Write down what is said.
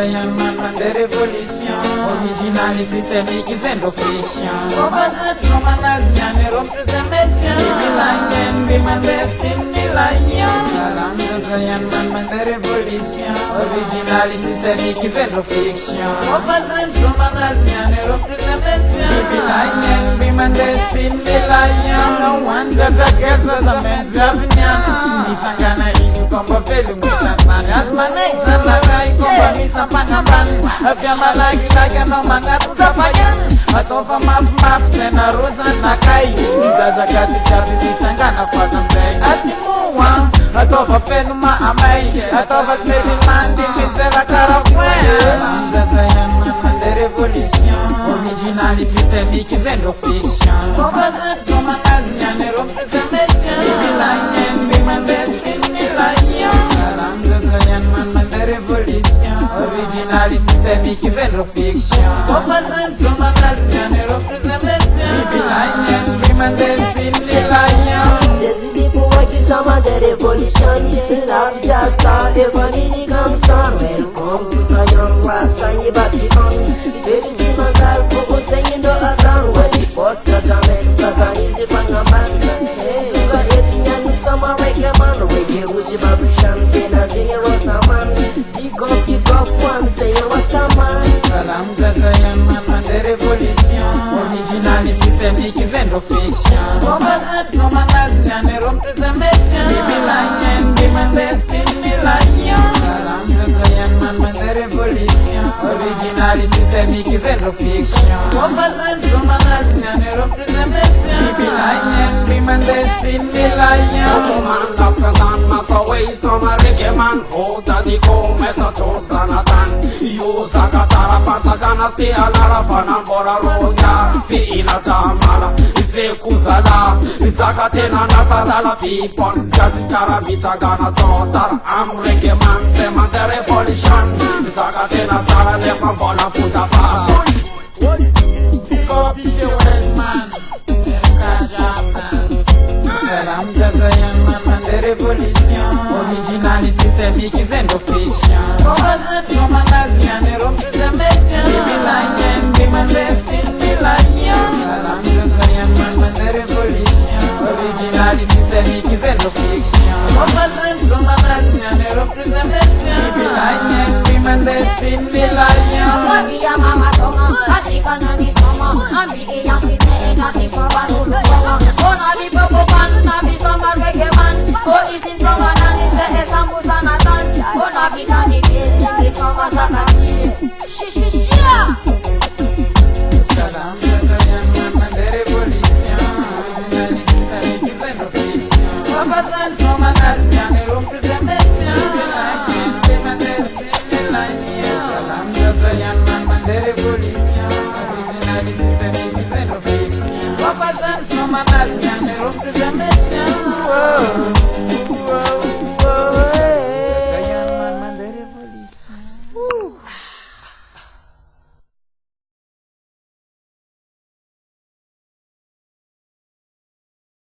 man de révolution. Original et systémique, zéro friction. Opposite from an Asian, et rompre ses messieurs. Bilangen, biman destiny, lion. Salam man de révolution. Original et systémique, zéro friction. Opposite from an Asian, et rompre ses messieurs. Bilangen, biman destiny, lion. No one that I guess was a man's opinion. Nitangana isu kombo pelu mitanman. Asmana isalagay kombo misapangaban. Afyama lagi no mangatu zapayan. Atofa map sena rosa nakai. Izaza kasi chapi nitangana kwa zamzay. Atimuwa atofa fenu maamay. Atofa smedi mandi mitela karafwe. Zazayan man de révolution. Original et systémique zéro fiction. Opposite from an Asian et representation. Bilangen biman destiny lion. Salam zazayan man de révolution. Original et systémique zéro fiction. Opposite from an Asian et representation. Bilangen biman destiny lion. Jesse people working some of the revolution. Love just how everybody comes on. Welcome to Zion, Rasta, Babylon. Very dimangal, Pogo saying do a down. When the port judgment, Plaza easy fangaman. Hey, you got 18 and summer reggae man. Reggae, which vibration, Pena say Rasta man. Pick up one, say Rasta man. Salam zazayan man de révolution. Original et systémique, zéro fiction. Opposite from an Asian et representation. Bilangen, biman destiny lion. Salam zazayan man de révolution. Original et systémique, zéro fiction. Opposite from an Asian et representation. Bilangen, biman destiny lion. Man that's gone not away some reggae man. Oh daddy go mesa Jonathan. You sakatara patagana see a lot of fun and bora roja. Be in a tamala. Ise kuzala. Isakatena natala people. Jasitara mitagana totara. I'm reggae man. Sema the revolution. Isakatena tara nefa bona puta fa. Pick up DJ Westman. Salam zazayan man de révolution. Original et systémique, zéro fiction. Opposite from an Asian et representation. Bilangen, biman destiny lion. Salam zazayan man de révolution. Original et systémique, zéro fiction. Opposite from an Asian et representation. Bilangen, biman destiny lion. Wazia mama tonga, katika nani soma. Ambi iya sine nati soba rulu konga. Ona di popo pan, nabi soma reggae man. O isin tonga nani se esambu sanatan. Ona bisa dikiri, soma sakati. Shishi